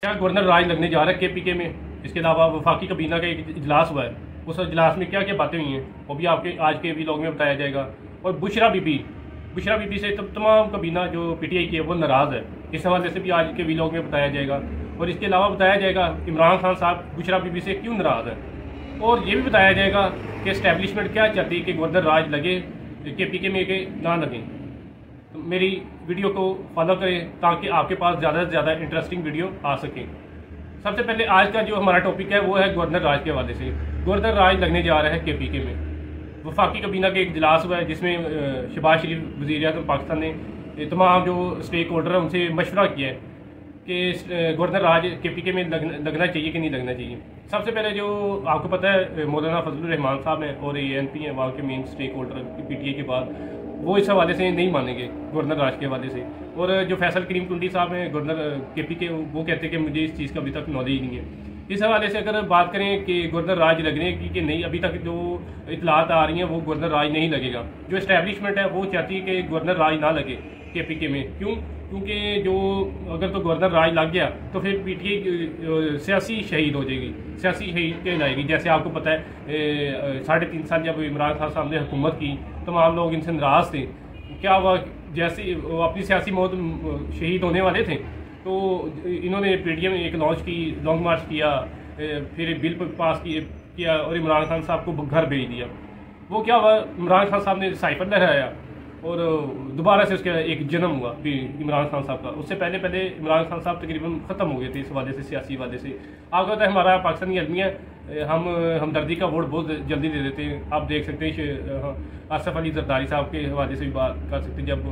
क्या गवर्नर राज लगने जा रहा है केपीके में। इसके अलावा वफाकी कबीना का एक इजलास हुआ है, उस इजलास में क्या क्या बातें हुई हैं वो भी आपके आज के व्लॉग में बताया जाएगा। और बुशरा बीबी से तमाम कबीना जो पीटीआई की है वो नाराज़ है, इस हवाले से भी आज के व्लॉग में बताया जाएगा। और इसके अलावा बताया जाएगा इमरान खान साहब बुशरा बीबी से क्यों नाराज़ है। और ये भी बताया जाएगा कि इस्टेब्लिशमेंट क्या चाहती है कि गवर्नर राज लगे केपीके में के ना लगें। तो मेरी वीडियो को फॉलो करें ताकि आपके पास ज़्यादा से ज़्यादा इंटरेस्टिंग वीडियो आ सकें। सबसे पहले आज का जो हमारा टॉपिक है वो है गवर्नर राज के हवाले से। गवर्नर राज लगने जा रहा है केपीके में। वफाकी कबीना के एक इजलास हुआ है जिसमें शहबाज शरीफ वज़ीर-ए-आज़म पाकिस्तान ने तमाम जो स्टेक होल्डर हैं उनसे मशवरा किया है कि गवर्नर राज केपीके में लगना चाहिए कि नहीं लगना चाहिए। सबसे पहले जो आपको पता है मौलाना फजलुर रहमान साहब हैं और ANP हैं वहाँ के मेन स्टेक होल्डर PTI के बाद, वो इस हवाले से नहीं मानेंगे गवर्नर राज के हवाले से। और जो फैसल करीम टुंडी साहब हैं गवर्नर KPK, वो कहते हैं कि मुझे इस चीज़ का अभी तक नॉलेज नहीं है। इस हवाले से अगर बात करें कि गवर्नर राज लगने की कि नहीं, अभी तक जो इतलात आ रही हैं वो गवर्नर राज नहीं लगेगा। जो इस्टेब्लिशमेंट है वो चाहती है कि गवर्नर राज ना लगे KPK में। क्यों? क्योंकि जो अगर तो गवर्नर राज लग गया तो फिर PTI सियासी शहीद हो जाएगी, सियासी शहीद कहलाएगी। जैसे आपको पता है 3.5 साल जब इमरान खान साहब ने हुकूमत की, तमाम लोग इनसे नाराज़ थे। क्या हुआ, जैसे वो अपनी सियासी मौत शहीद होने वाले थे तो इन्होंने PTI में एक लॉन्ग मार्च किया, फिर बिल पास किया और इमरान खान साहब को घर भेज दिया। वो क्या हुआ, इमरान खान साहब ने साइफर लहराया और दोबारा से उसका एक जन्म हुआ इमरान खान साहब का। उससे पहले इमरान खान साहब तकरीबन ख़त्म हो गए थे इस हवाले से, सियासी हवाले से। आपको पता है हमारा पाकिस्तानी आदमी है, हम हमदर्दी का वोट बहुत जल्दी दे देते हैं। आप देख सकते हैं आसफ अली जरदारी साहब के हवाले से भी बात कर सकते हैं। जब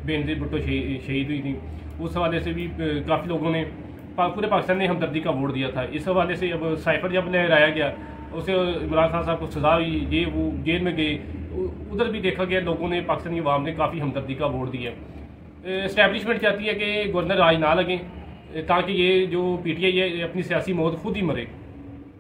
बेनज़ीर भुट्टो शहीद हुई थी उस हवाले से भी काफ़ी लोगों ने पूरे पाकिस्तान ने हमदर्दी का वोट दिया था। इस हवाले से अब साइफर जब लहराया गया उसे इमरान खान साहब को सजा हुई, ये वो जेल में गए, उधर भी देखा गया लोगों ने, पाकिस्तानी अवाम ने काफ़ी हमदर्दी का वोट दिया। इस्टेब्लिशमेंट चाहती है कि गवर्नर राज ना लगें ताकि ये जो PTI है ये अपनी सियासी मौत खुद ही मरे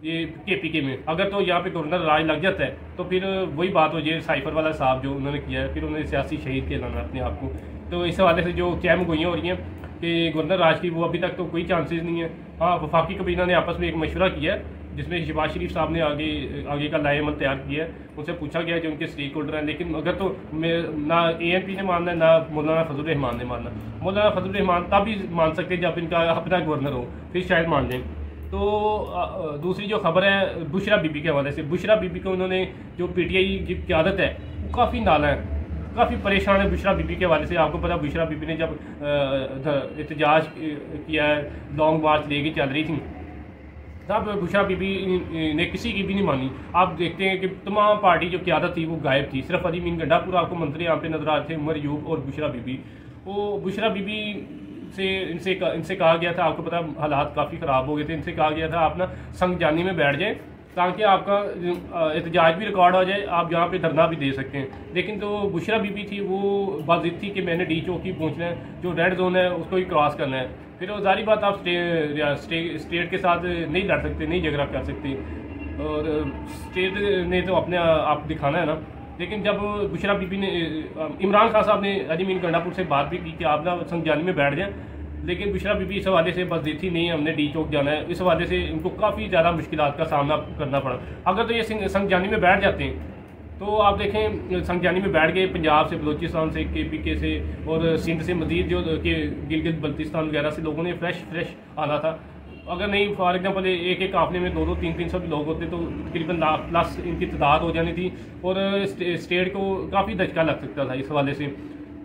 ये KPK में। अगर तो यहाँ पे गवर्नर राज लग जाता है तो फिर वही बात हो जाए साइफर वाला साहब जो उन्होंने किया है, फिर उन्होंने सियासी शहीद कहलाना अपने आप को। तो इस हवाले से जो चहम गोइयाँ हो रही हैं कि गवर्नर राज की, वो अभी तक तो कोई चांसेस नहीं है। हाँ, वफाकी कबीना ने आपस में एक मशवरा किया है जिसमें शहबाज शरीफ साहब ने आगे का लाएमल तैयार किया है। उनसे पूछा गया जो उनके स्टेक होल्डर हैं, लेकिन अगर तो ना ANP ने मानना है ना मौलाना फजलुर रहमान ने मानना। मौलाना फजलुर रहमान तब भी मान सकते हैं जब इनका अपना गवर्नर हो, फिर शायद मान लें। तो दूसरी जो खबर है बुशरा बीबी के हवाले से, बुशरा बीबी को उन्होंने जो PTI की क़यादत है वो काफ़ी नाला है, काफ़ी परेशान है बुशरा बीबी के हवाले से। आपको पता बुशरा बीबी ने जब एहतजाज किया है, लॉन्ग मार्च लेके चल रही थी, तब बुशरा बीबी ने किसी की भी नहीं मानी। आप देखते हैं कि तमाम पार्टी जो क़यादत थी वो गायब थी, सिर्फ अली मीन गंडापुर आपको मंत्री यहाँ पे नजर आ रहे थे, उमर यूब और बुशरा बीबी। वो बुशरा बीबी से इनसे कहा गया था, आपको पता हालात काफ़ी ख़राब हो गए थे, इनसे कहा गया था आप ना संग जानी में बैठ जाएं ताकि आपका एहतजाज भी रिकॉर्ड हो जाए, आप यहाँ पे धरना भी दे सकते हैं। लेकिन तो बुशरा बीबी थी वो बाज़िद थी कि मैंने D चौकी पहुँचना है, जो रेड जोन है उसको ही क्रॉस करना है। फिर वो जारी बात, आप स्टेट के साथ नहीं लड़ सकते, नहीं झगड़ा कर सकते, और स्टेट ने तो अपने आप दिखाना है ना। लेकिन जब बुशरा बीबी ने, इमरान खान साहब ने अली मीन गंडापुर से बात भी की कि आप ना संगजानी में बैठ जाएं, लेकिन बुशरा बीबी इस हवाले से बस देती नहीं, हमने D चौक जाना है। इस हवाले से इनको काफ़ी ज़्यादा मुश्किलात का सामना करना पड़ा। अगर तो ये संगजानी में बैठ जाते हैं तो आप देखें संगजानी में बैठ गए, पंजाब से, बलोचिस्तान से, KPK से और सिंध से मजीद जो कि गिलगित बल्तिस्तान वगैरह से लोगों ने फ्रेश आना था। अगर नहीं, फॉर एग्जांपल एक काफ़िले में 200, 300 भी लोग होते तो तकरीबन लाख प्लस इनकी तादाद हो जानी थी और स्टेट को काफ़ी धचका लग सकता था। इस हवाले से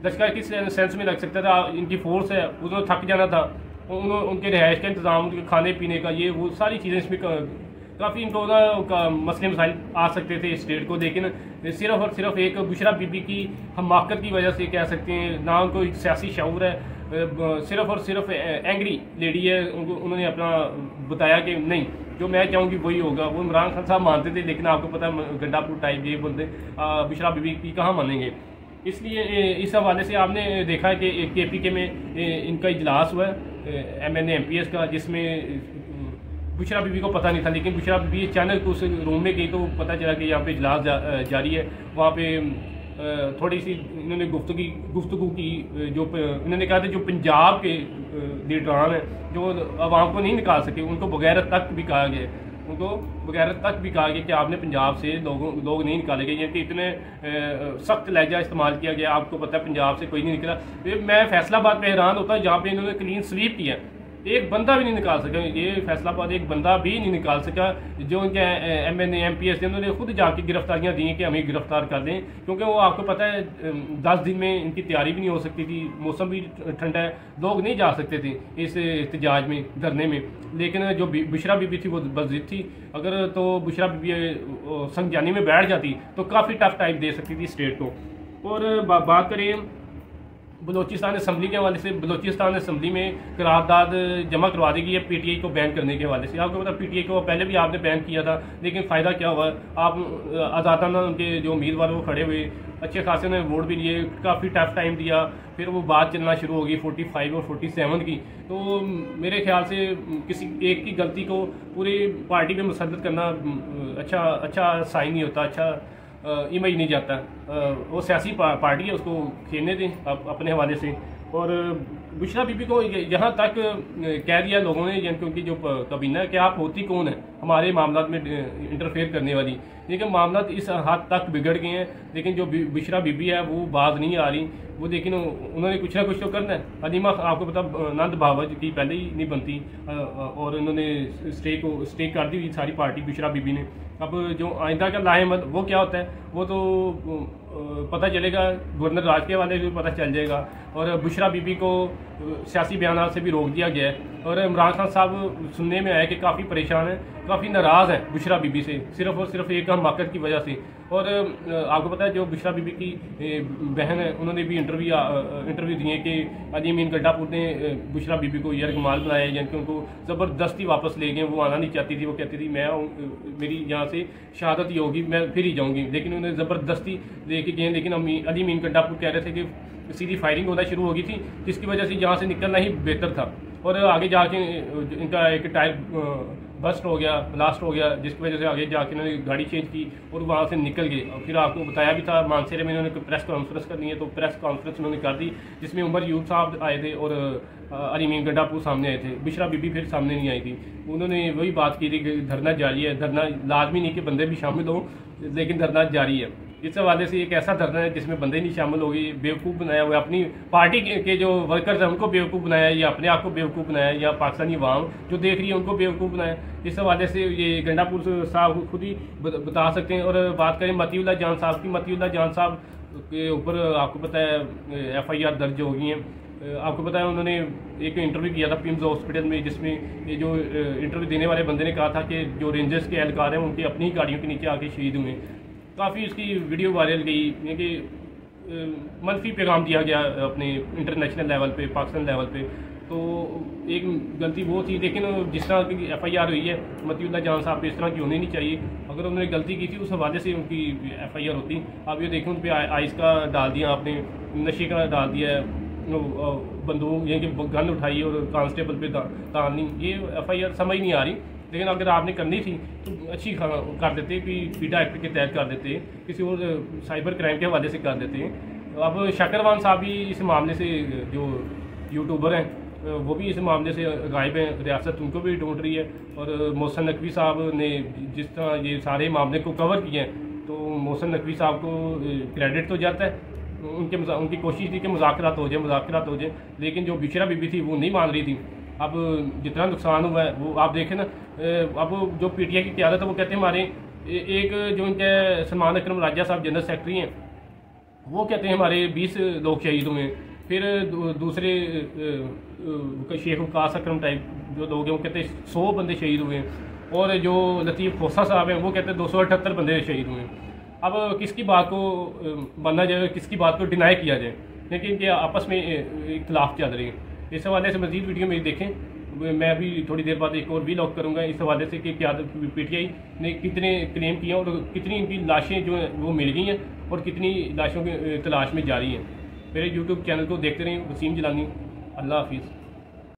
धचका किस सेंस में लग सकता था, इनकी फोर्स है उन्होंने थक जाना था, उनके रिहाइश का इंतज़ाम, उनके खाने पीने का, ये वो सारी चीज़ें इसमें काफ़ी इनको ना मसले मसाइल आ सकते थे स्टेट को। लेकिन सिर्फ और सिर्फ एक बुशरा बीबी की हमाकत की वजह से कह सकते हैं, ना उनको एक सियासी शऊर है, सिर्फ और सिर्फ एंग्री लेडी है। उन्होंने अपना बताया कि नहीं, जो मैं चाहूँगी वही होगा। वो इमरान खान साहब मानते थे, लेकिन आपको पता है गंडापुर टाइप ये बोलते बुशरा बीबी की कहाँ मानेंगे। इसलिए इस हवाले से आपने देखा है कि KPK में इनका इजलास हुआ है MNA MPS का, जिसमें बुशरा बीबी को पता नहीं था, लेकिन बुशरा बीबी अचानक उस रूम में गई तो पता चला कि यहाँ पे इजलास जारी है। वहाँ पे थोड़ी सी इन्होंने गुफ्तगू की, जो इन्होंने कहा था जो पंजाब के लीडरान हैं जो आवाम को नहीं निकाल सके, उनको बगैरत तक भी कहा गया, उनको बगैरत तक भी कहा गया कि आपने पंजाब से लोग नहीं निकाले गए, यानी कि इतने सख्त लहजा इस्तेमाल किया गया। आपको पता है पंजाब से कोई नहीं निकला। मैं फैसलाबाद पे हैरान होता हूँ जहाँ पे इन्होंने क्लीन स्वीप किया, एक बंदा भी नहीं निकाल सका। ये फैसलाबाद एक बंदा भी नहीं निकाल सका। जो उनके MNA MPs थे उन्होंने खुद जाके गिरफ्तारियां दी कि हमें गिरफ्तार कर दें, क्योंकि वो आपको पता है 10 दिन में इनकी तैयारी भी नहीं हो सकती थी, मौसम भी ठंडा है, लोग नहीं जा सकते थे इस एहतजाज में, धरने में। लेकिन जो बुशरा बीबी थी वो बस जिद थी, अगर तो बुशरा बीबी संगजानी में बैठ जाती तो काफ़ी टफ टाइम दे सकती थी स्टेट को। और बात करें बलूचिस्तान असम्बली के हवाले से, बलूचिस्तान असम्बली में करारदाद जमा करवा दी गई है PTI को बैन करने के हवाले से। आपको पता PTI को पहले भी आपने बैन किया था, लेकिन फ़ायदा क्या हुआ, आप आज़ादाना उनके जो उम्मीदवार वो खड़े हुए, अच्छे खासे उन्होंने वोट भी लिए, काफ़ी टफ टाइम दिया, फिर वो बात चलना शुरू होगी 45 और 47 की। तो मेरे ख्याल से किसी एक की गलती को पूरी पार्टी में मुसद्दत करना अच्छा साइन नहीं होता, अच्छा इमेज नहीं जाता। वो सियासी पार्टी है, उसको खेलने दें अपने हवाले से। और बुशरा बीबी को यहाँ तक कह दिया लोगों ने, क्योंकि जो काबीना है कि आप होती कौन है हमारे मामला में इंटरफेयर करने वाली। लेकिन मामला इस हद तक बिगड़ गए हैं, लेकिन जो बुशरा बीबी है वो बात नहीं आ रही वो, लेकिन उन्होंने कुछ ना कुछ तो करना है। अलीमा आपको पता नंद बावज की पहले ही नहीं बनती, और उन्होंने स्टे कर दी हुई सारी पार्टी बुशरा बीबी ने। अब जो आइंदा का लाहेमद वो क्या होता है वो तो पता चलेगा, गवर्नर राज के वाले भी पता चल जाएगा। और बुशरा बीबी को सियासी बयान से भी रोक दिया गया है। और इमरान खान साहब सुनने में आया कि काफ़ी परेशान हैं, काफ़ी नाराज़ हैं बुशरा बीबी से, सिर्फ और सिर्फ एक हमाकत की वजह से। और आपको पता है जो बुशरा बीबी की बहन है उन्होंने भी इंटरव्यू दिए कि अली अमीन गड्ढापुर ने बुशरा बीबी को यरगमाल बनाया, यानी कि उनको ज़बरदस्ती वापस ले गए। वो आना नहीं चाहती थी, वो कहती थी मैं मेरी यहाँ से शहादत ही होगी, मैं फिर ही जाऊँगी, लेकिन उन्हें ज़बरदस्ती ले के गए। लेकिन अली अमीन गड्ढापुर कह रहे थे कि सीधी फायरिंग होना शुरू हो गई थी, जिसकी वजह से यहाँ से निकलना ही बेहतर था। और आगे जाके इनका एक टायर बस्ट हो गया, ब्लास्ट हो गया, जिसकी वजह से आगे जाके इन्होंने गाड़ी चेंज की और वहाँ से निकल गए। और फिर आपको बताया भी था मानसेरे में इन्होंने प्रेस कॉन्फ्रेंस करनी है, तो प्रेस कॉन्फ्रेंस उन्होंने कर दी, जिसमें उमर यूब साहब आए थे और अली अमीन गड्ढापुर सामने आए थे। बुशरा बीबी फिर सामने नहीं आई थी। उन्होंने वही बात की थी कि धरना जारी है, धरना लाजमी नहीं कि बंदे भी शामिल हों, लेकिन धरना जारी है। इस हवाले से एक ऐसा धरना है जिसमें बंदे नहीं शामिल हो गए, बेवकूफ़ बनाया हुआ, अपनी पार्टी के जो वर्कर्स हैं उनको बेवकूफ़ बनाया, या अपने आप को बेवकूफ़ बनाया, या पाकिस्तानी अवाम जो देख रही है उनको बेवकूफ़ बनाया। इस हवाले से ये गंडापुर साहब खुद ही बता सकते हैं। और बात करें मतीउल्लाह जान साहब की, मतीउल्लाह जान साहब के ऊपर आपको पता है FIR दर्ज हो गई हैं। आपको पता है उन्होंने एक इंटरव्यू किया था पिम्स हॉस्पिटल में, जिसमें ये जो इंटरव्यू देने वाले बंदे ने कहा था कि जो रेंजर्स के एहलकार हैं उनकी अपनी गाड़ियों के नीचे आके शहीद हुए। काफ़ी इसकी वीडियो वायरल गई, कि मनफी पैगाम दिया गया अपने इंटरनेशनल लेवल पे, पाकिस्तान लेवल पे। तो एक गलती वो थी, लेकिन जिस तरह की FIR हुई है मतीउल्लाह जान साहब पे, इस तरह की होनी नहीं चाहिए। अगर उन्होंने गलती की थी उस हवाले से उनकी FIR होती। आप ये देखें उन पर आइस का डाल दिया आपने, नशे का डाल दिया है, बंदूक यानी कि गन उठाई और कांस्टेबल पे तानी, ये FIR समझ नहीं आ रही। लेकिन अगर आपने करनी थी तो अच्छी कर देते कि पीटा एक्ट के तहत कर देते, किसी और साइबर क्राइम के हवाले से कर देते हैं। अब शकरवान साहब भी इस मामले से, जो यूट्यूबर हैं वो भी इस मामले से गायब हैं, रियासत उनको भी ढूंढ रही है। और मोहसिन नकवी साहब ने जिस तरह ये सारे मामले को कवर किए हैं, तो मोहसिन नकवी साहब को क्रेडिट तो जाता है, उनकी कोशिश थी कि मुज़ाकरात हो जाए, लेकिन जो बुशरा बीबी थी वो नहीं मान रही थी। अब जितना नुकसान हुआ है वो आप देखें ना। अब जो PTI की क़यादत है वो कहते हैं हमारे एक जो इनके सलमान अकरम राजा साहब जनरल सेक्रेटरी हैं, वो कहते हैं हमारे 20 लोग शहीद हुए। फिर दूसरे शेख वकास अकरम टाइप जो लोग हैं वो कहते हैं 100 बंदे शहीद हुए। और जो लतीफ़ खोसा साहब हैं वो कहते हैं 278 बंदे शहीद हुए। अब किसकी बात को माना जाए, किसकी बात को डिनाई किया जाए, क्योंकि इनके आपस में इख्तलाफ चल रहे हैं। इस हवाले से मज़ीद वीडियो में देखें, मैं अभी थोड़ी देर बाद एक और भी व्लॉग करूँगा इस हवाले से कि क्या PTI ने कितने क्लेम किए और कितनी इनकी लाशें जो हैं वो मिल गई हैं और कितनी लाशों की तलाश में जारी हैं। मेरे YouTube चैनल को देखते रहें। वसीम जिलानी, अल्लाह हाफिज़।